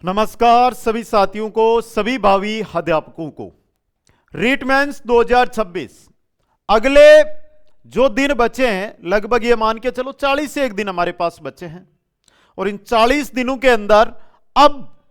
नमस्कार सभी साथियों को, सभी भावी अध्यापकों को। रीट मेंस 2026 अगले जो दिन बचे हैं, लगभग ये मान के चलो 40 से एक दिन हमारे पास बचे हैं, और इन 40 दिनों के अंदर अब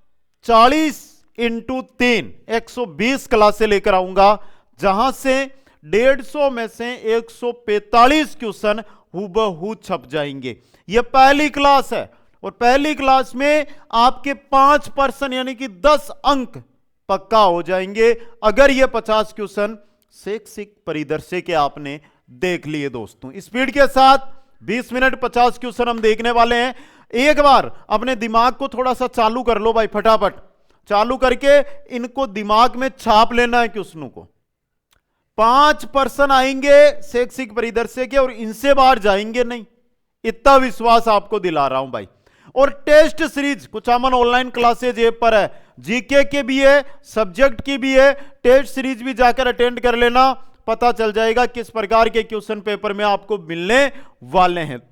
40 इंटू 3 120 क्लासें लेकर आऊंगा, जहां से 150 में से 145 क्वेश्चन हूबहू छप जाएंगे। यह पहली क्लास है और पहली क्लास में आपके 5% यानी कि 10 अंक पक्का हो जाएंगे अगर ये 50 क्वेश्चन शैक्षिक परिदृश्य के आपने देख लिए। दोस्तों, स्पीड के साथ 20 मिनट 50 क्वेश्चन हम देखने वाले हैं। एक बार अपने दिमाग को थोड़ा सा चालू कर लो भाई, फटाफट चालू करके इनको दिमाग में छाप लेना है क्वेश्चनों को। 5% आएंगे शैक्षिक परिदृश्य के और इनसे बाहर जाएंगे नहीं, इतना विश्वास आपको दिला रहा हूं भाई। और test series Kuchaman online classes app पर है, जीके के भी है, सब्जेक्ट की भी है। टेस्ट सीरीज भी जाकर अटेंड कर लेना, पता चल जाएगा किस प्रकार के क्वेश्चन पेपर में आपको मिलने वाले हैं।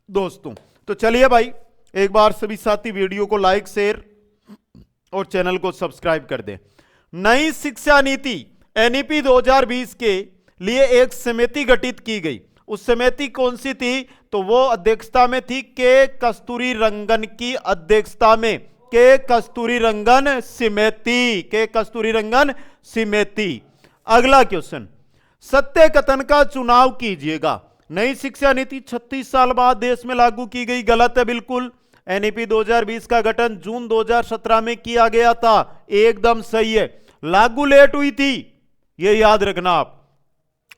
दोस्तों तो चलिए भाई, एक बार सभी साथी वीडियो को लाइक, शेयर और चैनल को सब्सक्राइब कर दें। नई शिक्षा नीति एनईपी 2020 के लिए एक समिति गठित की गई। उस समिति कौन सी थी? तो वो अध्यक्षता में थी के कस्तूरी रंगन की अध्यक्षता में, के कस्तूरी रंगन समिति, के कस्तूरी रंगन समिति। अगला क्वेश्चन, सत्य कथन का चुनाव कीजिएगा। नई शिक्षा नीति 36 साल बाद देश में लागू की गई। गलत है बिल्कुल। एनईपी 2020 का गठन जून 2017 में किया गया था, एकदम सही है। लागू लेट हुई थी, यह याद रखना आप।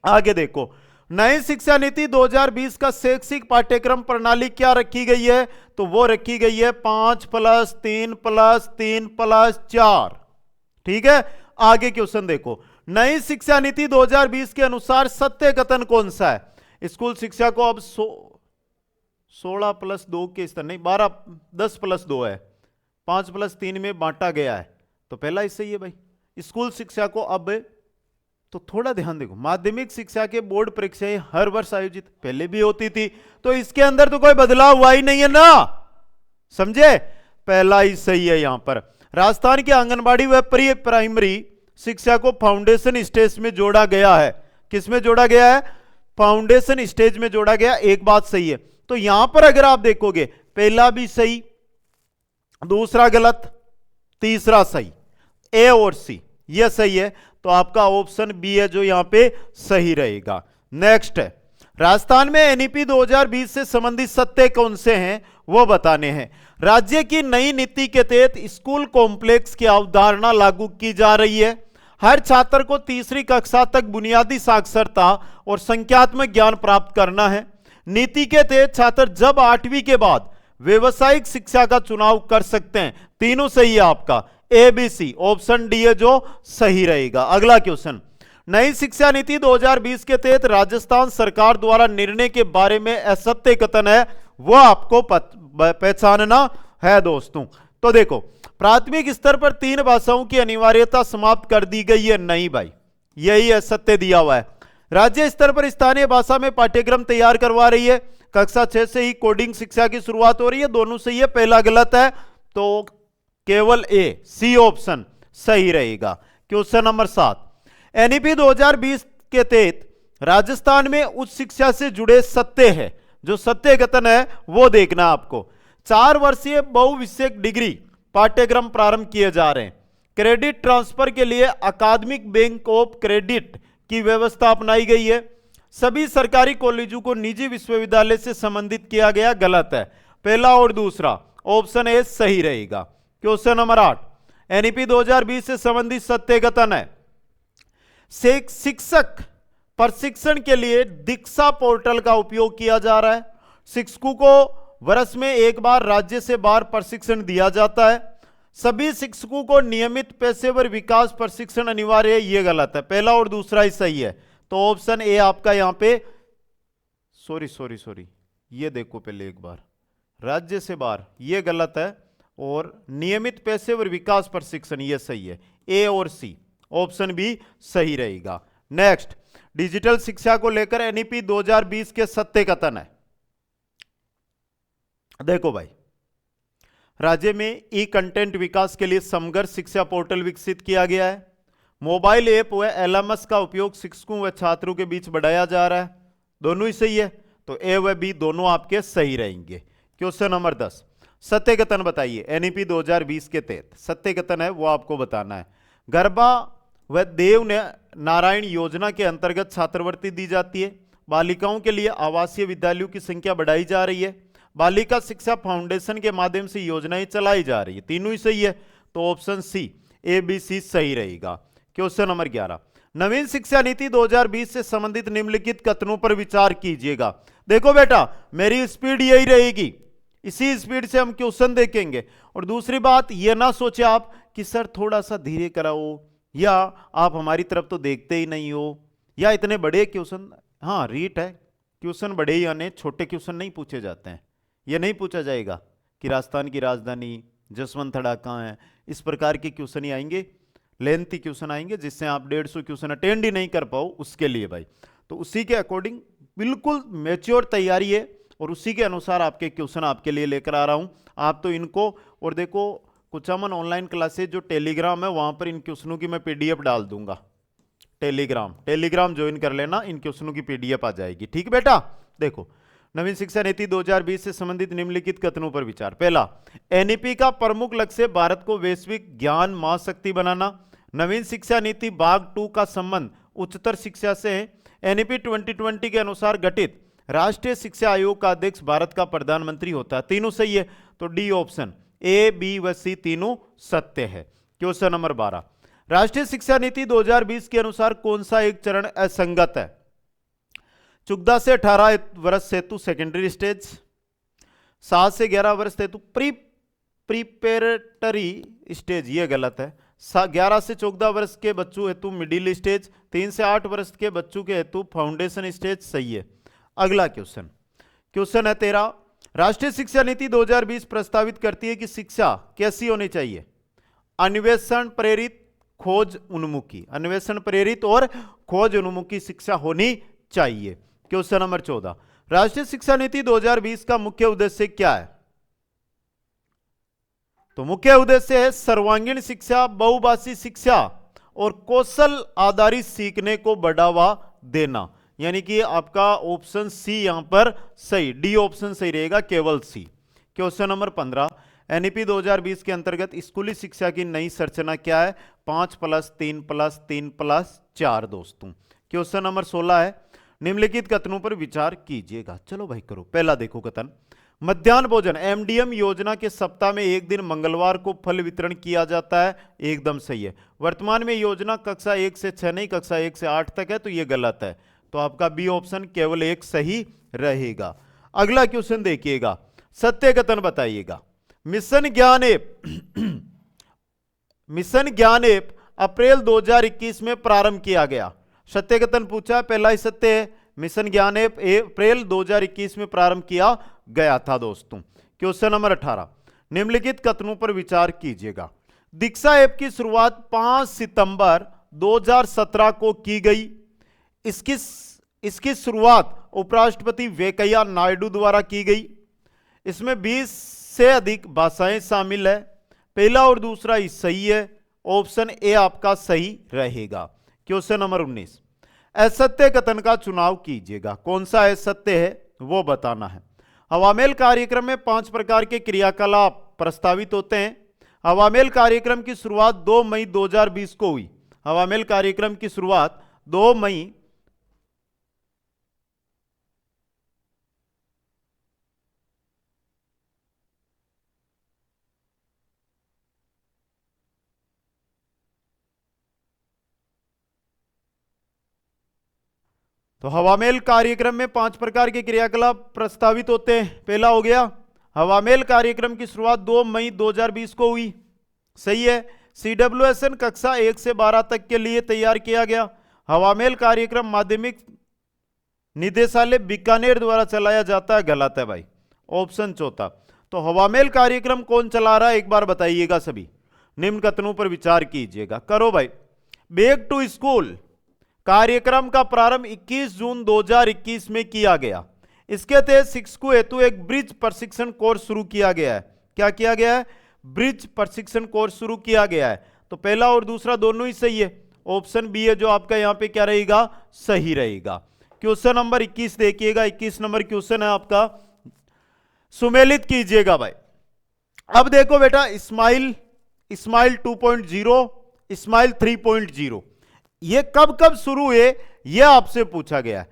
आगे देखो, नई शिक्षा नीति 2020 का शैक्षिक पाठ्यक्रम प्रणाली क्या रखी गई है? तो वो रखी गई है 5+3+3+4। ठीक है, आगे क्वेश्चन देखो, नई शिक्षा नीति 2020 के अनुसार सत्य कथन कौन सा है? स्कूल शिक्षा को अब 16+2 के स्तर नहीं, 10+2 है, 5+3 में बांटा गया है, तो पहला ही सही है भाई। स्कूल शिक्षा को अब, तो थोड़ा ध्यान देखो, माध्यमिक शिक्षा के बोर्ड परीक्षाएं हर वर्ष आयोजित पहले भी होती थी, तो इसके अंदर तो कोई बदलाव हुआ ही नहीं है ना, समझे? पहला ही सही है यहां पर। राजस्थान की आंगनबाड़ी व प्री प्राइमरी शिक्षा को फाउंडेशन स्टेज में जोड़ा गया है। किसमें जोड़ा गया है? फाउंडेशन स्टेज में जोड़ा गया। एक बात सही है, तो यहां पर अगर आप देखोगे, पहला भी सही, दूसरा गलत, तीसरा सही, ए और सी यह सही है, तो आपका ऑप्शन बी है जो यहां पे सही रहेगा। नेक्स्ट है, राजस्थान में एनईपी 2020 से संबंधित सत्य कौन से हैं वो बताने हैं। राज्य की नई नीति के तहत स्कूल कॉम्प्लेक्स की अवधारणा लागू की जा रही है। हर छात्र को तीसरी कक्षा तक बुनियादी साक्षरता और संख्यात्मक ज्ञान प्राप्त करना है। नीति के तहत छात्र जब 8वीं के बाद व्यवसायिक शिक्षा का चुनाव कर सकते हैं। तीनों सही है आपका, A B C, option D है जो सही रहेगा। अगला क्वेश्चन, नई शिक्षा नीति 2020 के तहत राजस्थान सरकार द्वारा निर्णय के बारे में असत्य कथन है, वो आपको पहचानना है। दोस्तों तो देखो, प्राथमिक स्तर पर 3 भाषाओं की अनिवार्यता समाप्त कर दी गई है। नहीं भाई, यही असत्य दिया हुआ है। राज्य स्तर पर स्थानीय भाषा में पाठ्यक्रम तैयार करवा रही है। कक्षा 6 से ही कोडिंग शिक्षा की शुरुआत हो रही है। दोनों सही है, पहला गलत है, तो केवल ए, सी ऑप्शन सही रहेगा। क्वेश्चन नंबर 7, एनईपी 2020 के तहत राजस्थान में उच्च शिक्षा से जुड़े सत्य है, जो सत्य कथन है वो देखना आपको। 4 वर्षीय बहुविषयक डिग्री पाठ्यक्रम प्रारंभ किए जा रहे हैं। क्रेडिट ट्रांसफर के लिए अकादमिक बैंक ऑफ क्रेडिट की व्यवस्था अपनाई गई है। सभी सरकारी कॉलेजों को निजी विश्वविद्यालय से संबंधित किया गया। गलत है, पहला और दूसरा, ऑप्शन ए सही रहेगा। क्वेश्चन नंबर 8, एनईपी 2020 से संबंधित सत्य कथन है। शिक्षक प्रशिक्षण के लिए दीक्षा पोर्टल का उपयोग किया जा रहा है। शिक्षकों को वर्ष में एक बार राज्य से बाहर प्रशिक्षण दिया जाता है। सभी शिक्षकों को नियमित पेशेवर विकास प्रशिक्षण अनिवार्य है। यह गलत है, पहला और दूसरा ही सही है, तो ऑप्शन ए आपका यहां पे, सॉरी, ये देखो पहले एक बार, राज्य से बाहर यह गलत है, और नियमित पेशेवर विकास प्रशिक्षण यह सही है। ए और सी, ऑप्शन बी सही रहेगा। नेक्स्ट, डिजिटल शिक्षा को लेकर एनईपी 2020 के सत्य कथन है। देखो भाई, राज्य में ई कंटेंट विकास के लिए समग्र शिक्षा पोर्टल विकसित किया गया है। मोबाइल ऐप व एलएमएस का उपयोग शिक्षकों व छात्रों के बीच बढ़ाया जा रहा है। दोनों ही सही है, तो ए व बी दोनों आपके सही रहेंगे। क्वेश्चन नंबर 10, सत्य कथन बताइए। एनईपी 2020 के तहत सत्य कथन है वो आपको बताना है। गरबा व देव नारायण योजना के अंतर्गत छात्रवृत्ति दी जाती है। बालिकाओं के लिए आवासीय विद्यालयों की संख्या बढ़ाई जा रही है। बालिका शिक्षा फाउंडेशन के माध्यम से योजनाएं चलाई जा रही है। तीनों ही सही है, तो ऑप्शन सी ए बी सी सही रहेगा। क्वेश्चन नंबर 11, नवीन शिक्षा नीति 2020 से संबंधित निम्नलिखित कथनों पर विचार कीजिएगा। देखो बेटा, मेरी स्पीड यही रहेगी, इसी स्पीड से हम क्वेश्चन देखेंगे। और दूसरी बात, ये ना सोचे आप कि सर थोड़ा सा धीरे कराओ, या आप हमारी तरफ तो देखते ही नहीं हो, या इतने बड़े क्वेश्चन, हाँ रीट है, क्वेश्चन बड़े ही आने, छोटे क्वेश्चन नहीं पूछे जाते हैं। ये नहीं पूछा जाएगा कि राजस्थान की राजधानी जसवंतड़ा कहाँ है, इस प्रकार के क्वेश्चन ही आएंगे, लेंथी क्वेश्चन आएंगे जिससे आप 150 क्वेश्चन अटेंड ही नहीं कर पाओ, उसके लिए भाई। तो उसी के अकॉर्डिंग बिल्कुल मैच्योर तैयारी है और उसी के अनुसार आपके क्वेश्चन आपके लिए लेकर आ रहा हूं। आप तो इनको, और देखो कुचामन ऑनलाइन क्लासेज जो टेलीग्राम है वहां पर इन क्वेश्चनों की मैं पीडीएफ डाल दूंगा। टेलीग्राम ज्वाइन कर लेना, इन क्वेश्चनों की पीडीएफ आ जाएगी। ठीक बेटा, देखो नवीन शिक्षा नीति 2020 से संबंधित निम्नलिखित कथनों पर विचार। पहला, एनईपी का प्रमुख लक्ष्य भारत को वैश्विक ज्ञान महाशक्ति बनाना। नवीन शिक्षा नीति भाग 2 का संबंध उच्चतर शिक्षा से है। एनईपी 2020 के अनुसार गठित राष्ट्रीय शिक्षा आयोग का अध्यक्ष भारत का प्रधानमंत्री होता है। तीनों सही है, तो डी ऑप्शन ए बी व सी तीनों सत्य है। क्वेश्चन नंबर 12, राष्ट्रीय शिक्षा नीति 2020 के अनुसार कौन सा एक चरण असंगत है? 14 से 18 वर्ष हेतु सेकेंडरी स्टेज, 7 से 11 वर्ष हेतु प्रीपेरेटरी स्टेज, ये गलत है। 11 से 14 वर्ष के बच्चों हेतु मिडिल स्टेज, 3 से 8 वर्ष के बच्चों के हेतु फाउंडेशन स्टेज, सही है। अगला क्वेश्चन है 13, राष्ट्रीय शिक्षा नीति 2020 प्रस्तावित करती है कि शिक्षा कैसी होनी चाहिए? अन्वेषण प्रेरित, खोज उन्मुखी। अन्वेषण प्रेरित और खोज उन्मुखी शिक्षा होनी चाहिए। क्वेश्चन नंबर 14, राष्ट्रीय शिक्षा नीति 2020 का मुख्य उद्देश्य क्या है? तो मुख्य उद्देश्य है सर्वांगीण शिक्षा, बहुभाषी शिक्षा और कौशल आधारित सीखने को बढ़ावा देना। यानी कि आपका ऑप्शन सी यहां पर सही, डी ऑप्शन सही रहेगा, केवल सी। क्वेश्चन नंबर 15, एनईपी 2020 के अंतर्गत स्कूली शिक्षा की नई संरचना क्या है? 5+3+3+4 दोस्तों। क्वेश्चन नंबर 16 है, निम्नलिखित कथनों पर विचार कीजिएगा। चलो भाई करो। पहला देखो कथन, मध्याह्न भोजन एमडीएम योजना के सप्ताह में एक दिन मंगलवार को फल वितरण किया जाता है, एकदम सही है। वर्तमान में योजना कक्षा 1 से 6 नहीं, कक्षा 1 से 8 तक है, तो यह गलत है, तो आपका बी ऑप्शन केवल एक सही रहेगा। अगला क्वेश्चन देखिएगा, सत्य कथन बताइएगा। मिशन ज्ञान ऐप अप्रैल 2021 में प्रारंभ किया गया। सत्य कथन पूछा, पहला ही सत्य है, मिशन ज्ञान ऐप अप्रैल 2021 में प्रारंभ किया गया था दोस्तों। क्वेश्चन नंबर 18, निम्नलिखित कथनों पर विचार कीजिएगा। दीक्षा ऐप की शुरुआत 5 सितंबर 2017 को की गई। इसकी शुरुआत उपराष्ट्रपति वेंकैया नायडू द्वारा की गई। इसमें 20 से अधिक भाषाएं शामिल है। पहला और दूसरा ही सही है, ऑप्शन ए आपका सही रहेगा। क्वेश्चन नंबर 19, असत्य कथन का चुनाव कीजिएगा। कौन सा असत्य है वो बताना है। हवामेल कार्यक्रम में 5 प्रकार के क्रियाकलाप प्रस्तावित होते हैं। हवामेल कार्यक्रम की शुरुआत 2 मई 2020 को हुई। हवामेल कार्यक्रम की शुरुआत 2 मई तो हवामेल कार्यक्रम में 5 प्रकार के क्रियाकलाप प्रस्तावित होते हैं। पहला हो गया, हवामेल कार्यक्रम की शुरुआत 2 मई 2020 को हुई, सही है। CWSN कक्षा 1 से 12 तक के लिए तैयार किया गया। हवामेल कार्यक्रम माध्यमिक निदेशालय बीकानेर द्वारा चलाया जाता है, गलत है भाई, ऑप्शन चौथा। तो हवामेल कार्यक्रम कौन चला रहा है एक बार बताइएगा सभी। निम्न कथनों पर विचार कीजिएगा, करो भाई। बैक टू स्कूल कार्यक्रम का प्रारंभ 21 जून 2021 में किया गया। इसके तहत शिक्षकों हेतु एक ब्रिज प्रशिक्षण कोर्स शुरू किया गया है। क्या किया गया है? ब्रिज प्रशिक्षण कोर्स शुरू किया गया है। तो पहला और दूसरा दोनों ही सही है। ऑप्शन बी है जो आपका यहां पे क्या रहेगा? सही रहेगा। क्वेश्चन नंबर 21 देखिएगा। 21 नंबर क्वेश्चन है आपका, सुमेलित कीजिएगा भाई। अब देखो बेटा, स्माइल 2.0, स्माइल 3.0 ये कब कब शुरू हुए ये आपसे पूछा गया है।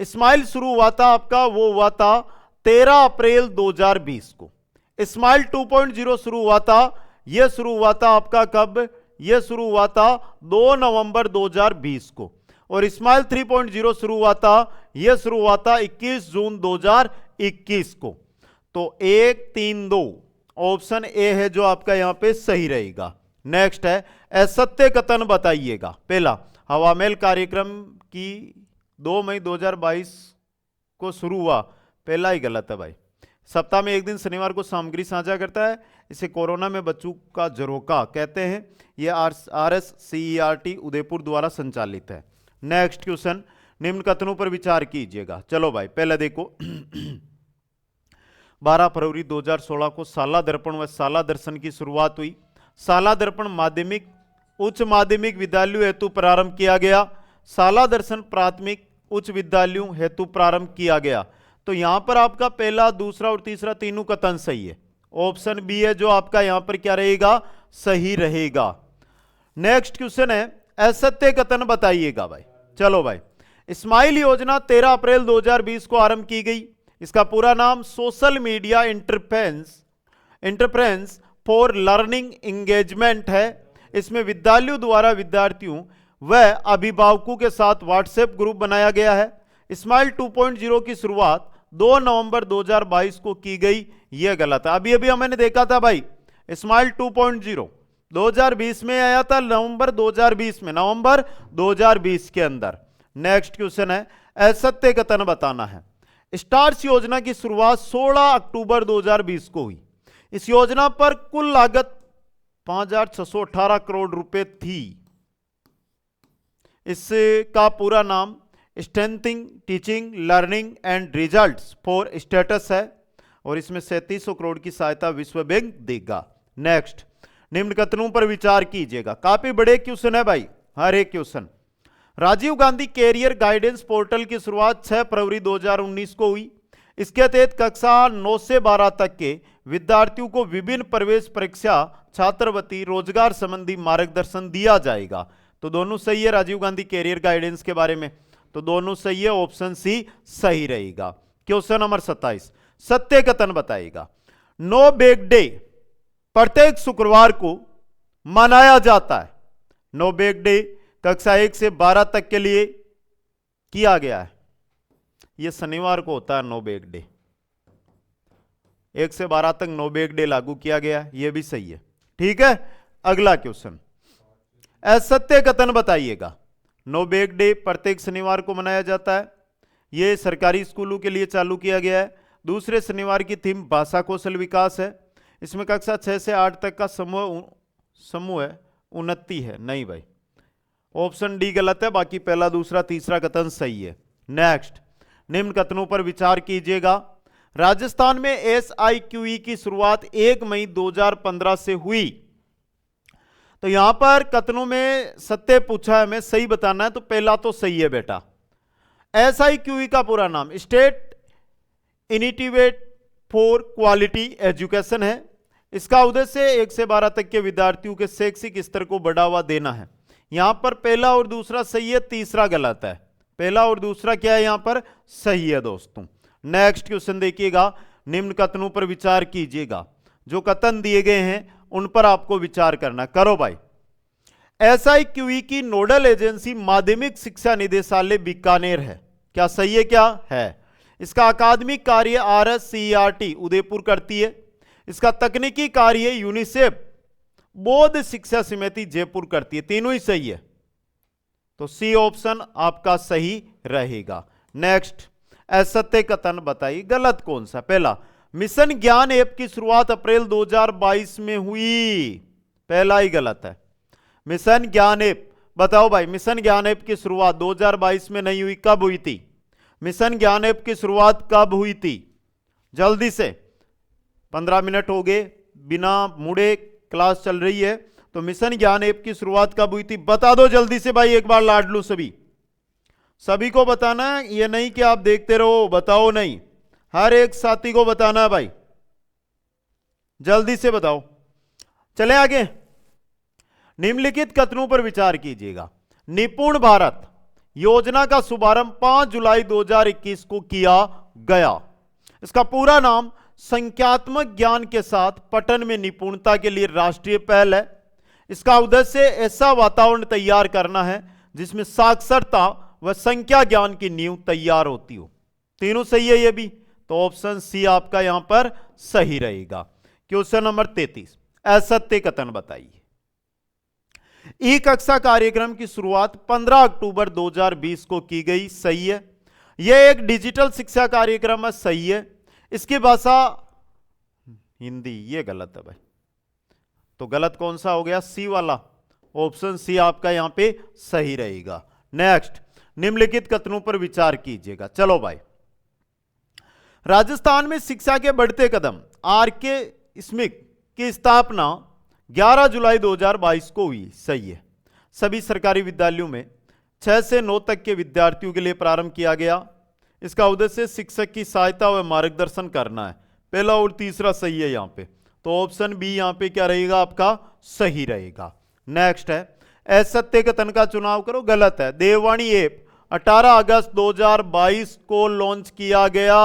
स्माइल शुरू हुआ था आपका, वो हुआ था 13 अप्रैल 2020 को। स्माइल 2.0 शुरू हुआ था, यह शुरू हुआ था आपका कब? यह शुरू हुआ था 2 नवंबर 2020 को। और स्माइल 3.0 शुरू हुआ था, यह शुरू हुआ था 21 जून 2021 को। तो 1, 3, 2 ऑप्शन ए है जो आपका यहां पे सही रहेगा। नेक्स्ट है, असत्य कथन बताइएगा। पहला, हवामेल कार्यक्रम की 2 मई 2022 को शुरू हुआ, पहला ही गलत है भाई। सप्ताह में एक दिन शनिवार को सामग्री साझा करता है, इसे कोरोना में बच्चों का झरोका कहते हैं। यह RSCERT उदयपुर द्वारा संचालित है। नेक्स्ट क्वेश्चन, निम्न कथनों पर विचार कीजिएगा। चलो भाई, पहले देखो 12 फरवरी 2016 को शाला दर्पण व शाला दर्शन की शुरुआत हुई। शाला दर्पण माध्यमिक उच्च माध्यमिक विद्यालयों हेतु प्रारंभ किया गया। शाला दर्शन प्राथमिक उच्च विद्यालयों हेतु प्रारंभ किया गया। तो यहां पर आपका पहला, दूसरा और तीसरा तीनों कथन सही है। ऑप्शन बी है जो आपका यहां पर क्या रहेगा? सही रहेगा। नेक्स्ट क्वेश्चन है, असत्य कथन बताइएगा भाई। चलो भाई, स्माइल योजना 13 अप्रैल 2020 को आरंभ की गई। इसका पूरा नाम social media interference for learning engagement है। इसमें विद्यालयों द्वारा विद्यार्थियों व अभिभावकों के साथ व्हाट्सएप ग्रुप बनाया गया है। स्माइल 2.0 की शुरुआत 2 नवंबर 2022 को की गई, यह गलत है। अभी अभी हमने देखा था भाई, स्माइल 2.0 2020 में आया था, नवंबर 2020 में, नवंबर 2020 के अंदर। नेक्स्ट क्वेश्चन है, असत्य कथन बताना है। स्टार्स योजना की शुरुआत 16 अक्टूबर 2020 को हुई। इस योजना पर कुल लागत 5,618 करोड़ रुपए थी। इसका पूरा नाम strengthening teaching learning and results for status है और इसमें 3700 करोड़ की सहायता विश्व बैंक देगा। नेक्स्ट, निम्न कथनों पर विचार कीजिएगा। काफी बड़े क्वेश्चन है भाई, हर एक question. Rajiv Gandhi career guidance portal की शुरुआत 6 फरवरी 2019 को हुई। इसके तहत कक्षा 9 से 12 तक के विद्यार्थियों को विभिन्न प्रवेश परीक्षा, छात्रवृत्ति, रोजगार संबंधी मार्गदर्शन दिया जाएगा। तो दोनों सही है राजीव गांधी कैरियर गाइडेंस के बारे में, तो दोनों सही है, ऑप्शन सी सही रहेगा। क्वेश्चन नंबर 27, सत्य कथन बताइएगा। नो बैग डे प्रत्येक शुक्रवार को मनाया जाता है। नो बैग डे कक्षा 1 से 12 तक के लिए किया गया है। यह शनिवार को होता है नो बैग डे। 1 से 12 तक नो बैग डे लागू किया गया है, यह भी सही है। ठीक है, अगला क्वेश्चन, असत्य कथन बताइएगा। नो बैग डे प्रत्येक शनिवार को मनाया जाता है। यह सरकारी स्कूलों के लिए चालू किया गया है। दूसरे शनिवार की थीम भाषा कौशल विकास है। इसमें कक्षा 6 से 8 तक का समूह है, उन्नति है। नहीं भाई, ऑप्शन डी गलत है, बाकी पहला, दूसरा, तीसरा कथन सही है। नेक्स्ट, निम्न कथनों पर विचार कीजिएगा। राजस्थान में SIQE की शुरुआत 1 मई 2015 से हुई। तो यहां पर कथनों में सत्य पूछा है, हमें सही बताना है, तो पहला तो सही है बेटा। SIQE का पूरा नाम स्टेट इनिटिवेट फॉर क्वालिटी एजुकेशन है। इसका उद्देश्य 1 से 12 तक के विद्यार्थियों के शैक्षिक स्तर को बढ़ावा देना है। यहां पर पहला और दूसरा सही है, तीसरा गलत है। पहला और दूसरा क्या है? यहां पर सही है दोस्तों। नेक्स्ट क्वेश्चन देखिएगा, निम्न कथनों पर विचार कीजिएगा। जो कथन दिए गए हैं उन पर आपको विचार करना। करो भाई। SIQE की नोडल एजेंसी माध्यमिक शिक्षा निदेशालय बीकानेर है। क्या सही है? क्या है? इसका अकादमिक कार्य RSCERT उदयपुर करती है। इसका तकनीकी कार्य यूनिसेफ बौद्ध शिक्षा समिति जयपुर करती है। तीनों ही सही है, तो सी ऑप्शन आपका सही रहेगा। नेक्स्ट, असत्य कथन बताइए, गलत कौन सा? पहला, मिशन ज्ञान ऐप की शुरुआत अप्रैल 2022 में हुई। पहला ही गलत है। मिशन ज्ञान ऐप, बताओ भाई, मिशन ज्ञान ऐप की शुरुआत 2022 में नहीं हुई, कब हुई थी? मिशन ज्ञान ऐप की शुरुआत कब हुई थी? जल्दी से 15 मिनट हो गए, बिना मुड़े क्लास चल रही है। तो मिशन ज्ञान ऐप की शुरुआत कब हुई थी बता दो जल्दी से भाई, एक बार लाडलू सभी को बताना है, ये नहीं कि आप देखते रहो बताओ नहीं, हर एक साथी को बताना है भाई, जल्दी से बताओ। चले आगे, निम्नलिखित कथनों पर विचार कीजिएगा। निपुण भारत योजना का शुभारंभ 5 जुलाई 2021 को किया गया। इसका पूरा नाम संख्यात्मक ज्ञान के साथ पठन में निपुणता के लिए राष्ट्रीय पहल है। इसका उद्देश्य ऐसा वातावरण तैयार करना है जिसमें साक्षरता व संख्या ज्ञान की नींव तैयार होती हो। तीनों सही है ये भी, तो ऑप्शन सी आपका यहां पर सही रहेगा। क्वेश्चन नंबर 33, असत्य कथन बताइए। ई कक्षा कार्यक्रम की शुरुआत 15 अक्टूबर 2020 को की गई, सही है। यह एक डिजिटल शिक्षा कार्यक्रम है, सही है। इसकी भाषा हिंदी, ये गलत है भाई, तो गलत कौन सा हो गया, सी वाला, ऑप्शन सी आपका यहां पे सही रहेगा। नेक्स्ट, निम्नलिखित कथनों पर विचार कीजिएगा। चलो भाई, राजस्थान में शिक्षा के बढ़ते कदम आर.के. स्मिथ की स्थापना 11 जुलाई 2022 को हुई, सही है। सभी सरकारी विद्यालयों में 6 से 9 तक के विद्यार्थियों के लिए प्रारंभ किया गया। इसका उद्देश्य शिक्षक की सहायता व मार्गदर्शन करना है। पहला और तीसरा सही है यहां पे, तो ऑप्शन बी यहां पे क्या रहेगा आपका, सही रहेगा। नेक्स्ट है, असत्य कथन का चुनाव करो, गलत है। देववाणी ऐप 18 अगस्त 2022 को लॉन्च किया गया।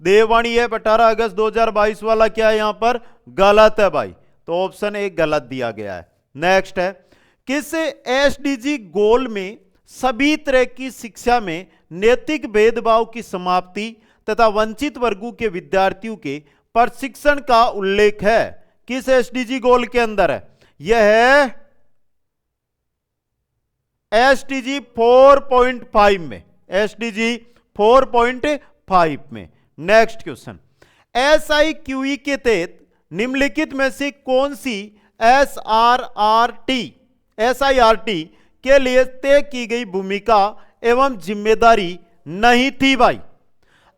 देववाणी ऐप 18 अगस्त 2022 वाला क्या है यहां पर, गलत है भाई, तो ऑप्शन ए गलत दिया गया है। नेक्स्ट है, किस एसडीजी गोल में सभी तरह की शिक्षा में नैतिक भेदभाव की समाप्ति तथा वंचित वर्गों के विद्यार्थियों के प्रशिक्षण का उल्लेख है? किस एसडीजी गोल के अंदर है? यह है एसडीजी 4.5 में, एसडीजी 4.5 में। नेक्स्ट क्वेश्चन, SIQE के तहत निम्नलिखित में से कौन सी SRRT के लिए तय की गई भूमिका एवं जिम्मेदारी नहीं थी भाई?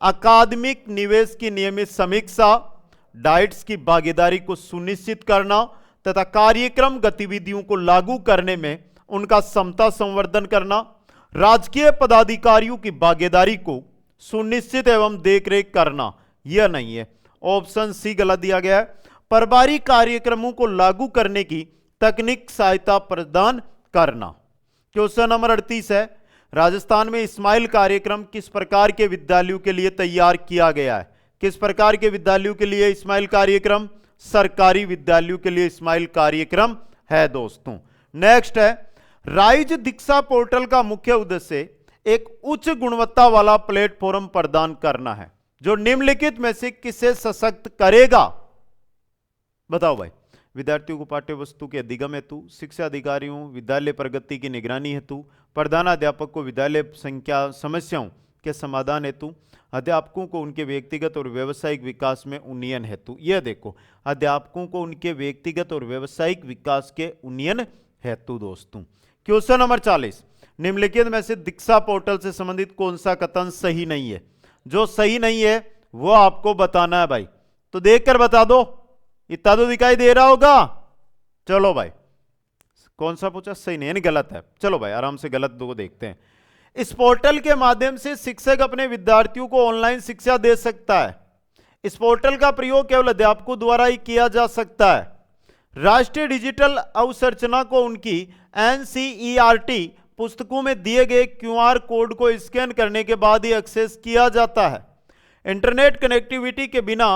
अकादमिक निवेश की नियमित समीक्षा, डाइट्स की भागीदारी को सुनिश्चित करना तथा कार्यक्रम गतिविधियों को लागू करने में उनका क्षमता संवर्धन करना, राजकीय पदाधिकारियों की भागीदारी को सुनिश्चित एवं देखरेख करना, यह नहीं है, ऑप्शन सी गलत दिया गया है। प्रभारी कार्यक्रमों को लागू करने की तकनीक सहायता प्रदान करना। क्वेश्चन नंबर 38 है, राजस्थान में स्माइल कार्यक्रम किस प्रकार के विद्यालयों के लिए तैयार किया गया है? किस प्रकार के विद्यालयों के लिए स्माइल कार्यक्रम? सरकारी विद्यालयों के लिए स्माइल कार्यक्रम है दोस्तों। नेक्स्ट है, राइज दीक्षा पोर्टल का मुख्य उद्देश्य एक उच्च गुणवत्ता वाला प्लेटफॉर्म प्रदान करना है जो निम्नलिखित में से किसे सशक्त करेगा? बताओ भाई। विद्यार्थियों को पाठ्य वस्तु के अधिगम हेतु, शिक्षा अधिकारियों विद्यालय प्रगति की निगरानी हेतु, प्रधानाध्यापक को विद्यालय संख्या समस्याओं के समाधान हेतु, अध्यापकों को उनके व्यक्तिगत और व्यावसायिक विकास में उन्नयन हेतु। यह देखो, अध्यापकों को उनके व्यक्तिगत और व्यावसायिक विकास के उन्नयन हेतु दोस्तों। क्वेश्चन नंबर 40, निम्नलिखित में से दीक्षा पोर्टल से संबंधित कौन सा कथन सही नहीं है? जो सही नहीं है वो आपको बताना है भाई, तो देखकर बता दो। इतना तो दिखाई दे रहा होगा। चलो भाई, कौन सा पूछा? सही नहीं, यानी गलत है। चलो भाई आराम से गलत दो देखते हैं। इस पोर्टल के माध्यम से शिक्षक अपने विद्यार्थियों को ऑनलाइन शिक्षा दे सकता है। इस पोर्टल का प्रयोग केवल अध्यापकों द्वारा ही किया जा सकता है। राष्ट्रीय डिजिटल अवसंरचना को उनकी NCERT पुस्तकों में दिए गए QR कोड को स्कैन करने के बाद ही एक्सेस किया जाता है। इंटरनेट कनेक्टिविटी के बिना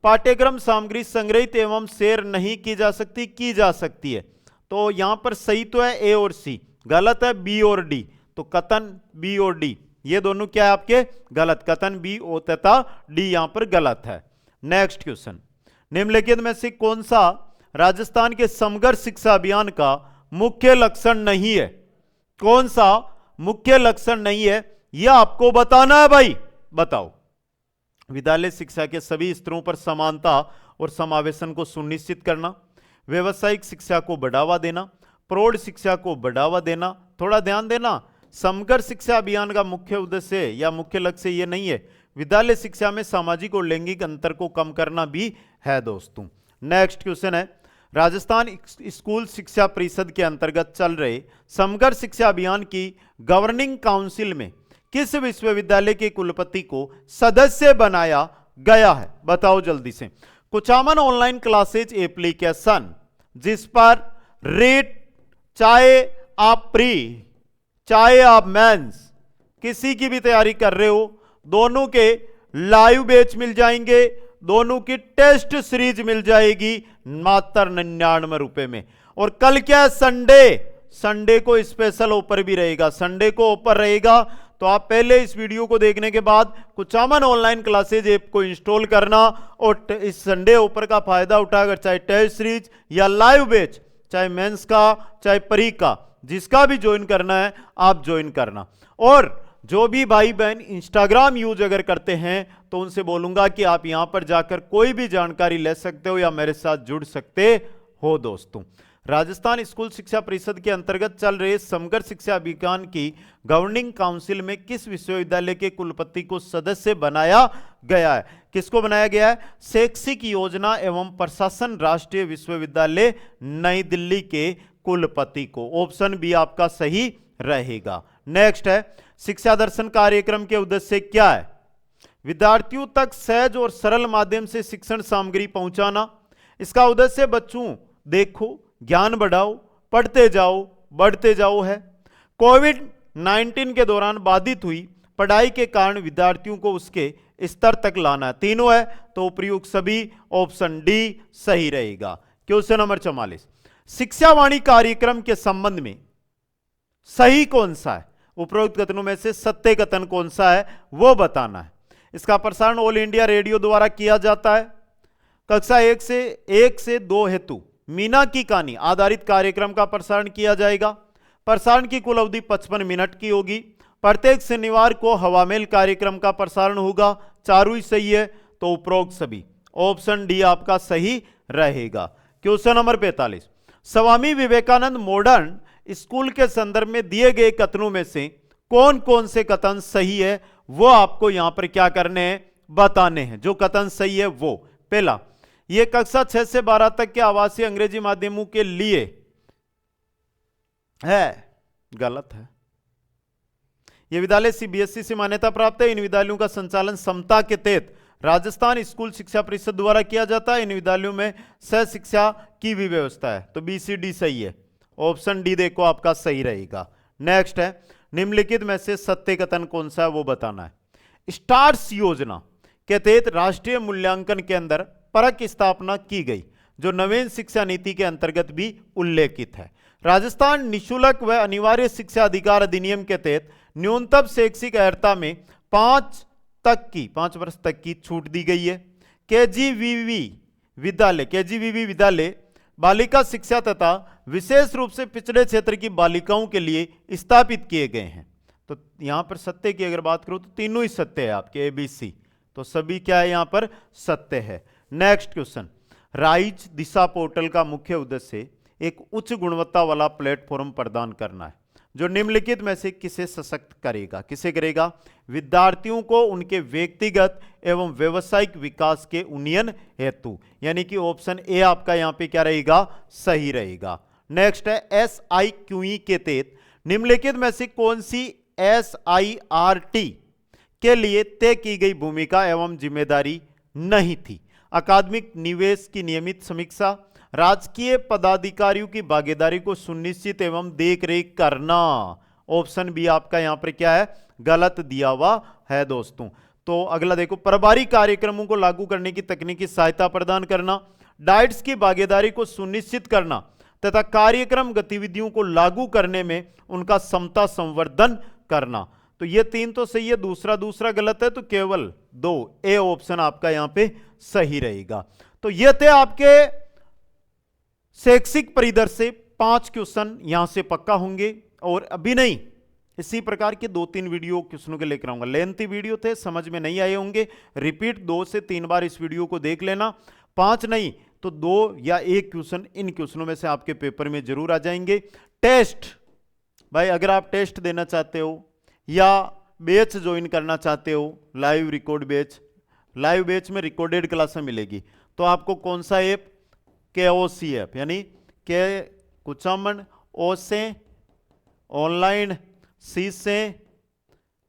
पाठ्यक्रम सामग्री संग्रहित एवं शेयर नहीं की जा सकती है। तो यहां पर सही तो है ए और सी, गलत है बी और डी। तो कथन बी और डी ये दोनों क्या है आपके? गलत। कथन बी ओ तथा डी यहां पर गलत है। नेक्स्ट क्वेश्चन, निम्नलिखित में से कौन सा राजस्थान के समग्र शिक्षा अभियान का मुख्य लक्षण नहीं है? कौन सा मुख्य लक्षण नहीं है यह आपको बताना है भाई, बताओ। विद्यालय शिक्षा के सभी स्तरों पर समानता और समावेशन को सुनिश्चित करना, व्यावसायिक शिक्षा को बढ़ावा देना, प्रौढ़ शिक्षा को बढ़ावा देना। थोड़ा ध्यान देना, समग्र शिक्षा अभियान का मुख्य उद्देश्य या मुख्य लक्ष्य यह नहीं है विद्यालय शिक्षा में सामाजिक और लैंगिक अंतर को कम करना भी है दोस्तों। नेक्स्ट क्वेश्चन है, राजस्थान स्कूल शिक्षा परिषद के अंतर्गत चल रहे समग्र शिक्षा अभियान की गवर्निंग काउंसिल में किस विश्वविद्यालय के कुलपति को सदस्य बनाया गया है? बताओ जल्दी से। कुचामन ऑनलाइन क्लासेज एप्लीकेशन, जिस पर रेट चाहे आप प्री चाहे आप मेंस किसी की भी तैयारी कर रहे हो, दोनों के लाइव बैच मिल जाएंगे, दोनों की टेस्ट सीरीज मिल जाएगी मात्र 99 रुपए में। और कल क्या है? संडे को स्पेशल ऑफर भी रहेगा, संडे को ऑफर रहेगा। तो आप पहले इस वीडियो को देखने के बाद कुचामन ऑनलाइन क्लासेज ऐप को इंस्टॉल करना और इस संडे ऑफर का फायदा उठाकर चाहे टेस्ट सीरीज या लाइव बैच, चाहे मेंस का चाहे प्री का, जिसका भी ज्वाइन करना है आप ज्वाइन करना। और जो भी भाई बहन इंस्टाग्राम यूज अगर करते हैं तो उनसे बोलूंगा कि आप यहां पर जाकर कोई भी जानकारी ले सकते हो या मेरे साथ जुड़ सकते हो दोस्तों। राजस्थान स्कूल शिक्षा परिषद के अंतर्गत चल रहे समग्र शिक्षा अभियान की गवर्निंग काउंसिल में किस विश्वविद्यालय के कुलपति को सदस्य बनाया गया है? किसको बनाया गया है? शैक्षिक योजना एवं प्रशासन राष्ट्रीय विश्वविद्यालय नई दिल्ली के कुलपति को। ऑप्शन बी आपका सही रहेगा। नेक्स्ट है, शिक्षा दर्शन कार्यक्रम के उद्देश्य क्या है? विद्यार्थियों तक सहज और सरल माध्यम से शिक्षण सामग्री पहुंचाना। इसका उद्देश्य बच्चों देखो, ज्ञान बढ़ाओ, पढ़ते जाओ, बढ़ते जाओ है। कोविड-19 के दौरान बाधित हुई पढ़ाई के कारण विद्यार्थियों को उसके स्तर तक लाना। तीनों है तो उपयुक्त सभी, ऑप्शन डी सही रहेगा। क्वेश्चन नंबर 44, शिक्षा वाणी कार्यक्रम के संबंध में सही कौन सा है? उपरोक्त कथनों में से सत्य कथन कौन सा है वो बताना है। इसका प्रसारण ऑल इंडिया रेडियो द्वारा किया जाता है। कक्षा 1 से 2 हेतु मीना की कहानी आधारित कार्यक्रम का प्रसारण किया जाएगा। प्रसारण की कुल अवधि 55 मिनट की होगी। प्रत्येक शनिवार को हवामेल कार्यक्रम का प्रसारण होगा। चारों ही सही है तो उपरोक्त सभी, ऑप्शन डी आपका सही रहेगा। Question number 45, Swami Vivekananda modern school के संदर्भ में दिए गए कथनों में से कौन कौन से कथन सही है वो आपको यहां पर क्या करने हैं? बताने हैं। जो कथन सही है वो, पहला, यह कक्षा 6 से 12 तक के आवासीय अंग्रेजी माध्यमों के लिए है, गलत है। यह विद्यालय सीबीएसई से मान्यता प्राप्त है। इन विद्यालयों का संचालन समता के तहत राजस्थान स्कूल शिक्षा परिषद द्वारा किया जाता है। इन विद्यालयों में सह शिक्षा की भी व्यवस्था है। तो BCD सही है, ऑप्शन डी देखो आपका सही रहेगा। नेक्स्ट है, निम्नलिखित में से सत्य कथन कौन सा है वो बताना है। स्टार्स योजना के तहत राष्ट्रीय मूल्यांकन के अंदर परक स्थापना की गई, जो नवीन शिक्षा नीति के अंतर्गत भी उल्लेखित है। राजस्थान निःशुल्क व अनिवार्य शिक्षा अधिकार अधिनियम के तहत न्यूनतम शैक्षिक अर्हता में 5 वर्ष तक की छूट दी गई है। केजीवीवी विद्यालय बालिका शिक्षा तथा विशेष रूप से पिछड़े क्षेत्र की बालिकाओं के लिए स्थापित किए गए हैं। तो यहां पर सत्य की अगर बात करूं तो तीनों ही सत्य है आपके ABC, तो सभी क्या है यहां पर सत्य है। नेक्स्ट क्वेश्चन, राइज दिशा पोर्टल का मुख्य उद्देश्य एक उच्च गुणवत्ता वाला प्लेटफॉर्म प्रदान करना है, जो निम्नलिखित में से किसे सशक्त करेगा? किसे करेगा? विद्यार्थियों को उनके व्यक्तिगत एवं व्यावसायिक विकास के उन्नयन हेतु, यानी कि ऑप्शन ए आपका यहां पे क्या रहेगा? सही रहेगा। नेक्स्ट है, SIQE के तहत निम्नलिखित में से कौन सी SIRT के लिए तय की गई भूमिका एवं जिम्मेदारी नहीं थी? अकादमिक निवेश की नियमित समीक्षा, राजकीय पदाधिकारियों की भागीदारी को सुनिश्चित एवं देखरेख करना। ऑप्शन बी आपका यहां पर क्या है? गलत दिया हुआ है दोस्तों। तो अगला देखो, प्रभारी कार्यक्रमों को लागू करने की तकनीकी सहायता प्रदान करना, डाइट्स की भागीदारी को सुनिश्चित करना तथा कार्यक्रम गतिविधियों को लागू करने में उनका समता संवर्धन करना। तो ये 3 तो सही है, दूसरा गलत है, तो केवल 2 ए ऑप्शन आपका यहां पे सही रहेगा। तो ये थे आपके शैक्षिक परिदर्श से 5 क्वेश्चन यहां से पक्का होंगे, और अभी नहीं, इसी प्रकार के 2-3 वीडियो क्वेश्चनों के लेकर आऊंगा। लेंथी वीडियो थे, समझ में नहीं आए होंगे, रिपीट 2 से 3 बार इस वीडियो को देख लेना। 5 नहीं तो 2 या 1 क्वेश्चन इन क्वेश्चनों में से आपके पेपर में जरूर आ जाएंगे। टेस्ट, भाई अगर आप टेस्ट देना चाहते हो या बैच ज्वाइन करना चाहते हो, live record batch, live batch में रिकॉर्डेड क्लासें मिलेगी, तो आपको कौन सा ऐप, KOC ऐप, यानी के कुचामन ओ से ऑनलाइन, सी से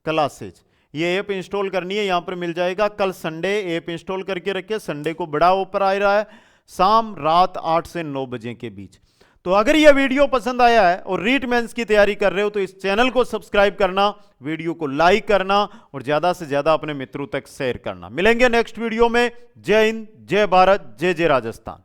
क्लासेज, ये ऐप इंस्टॉल करनी है। यहां पर मिल जाएगा, कल संडे ऐप इंस्टॉल करके रखिए, संडे को बड़ा ऑफर आ रहा है, शाम रात 8 से 9 बजे के बीच। तो अगर यह वीडियो पसंद आया है और रीट मेंस की तैयारी कर रहे हो तो इस चैनल को सब्सक्राइब करना, वीडियो को लाइक करना और ज्यादा से ज्यादा अपने मित्रों तक शेयर करना। मिलेंगे नेक्स्ट वीडियो में। जय हिंद, जय भारत, जय जय राजस्थान।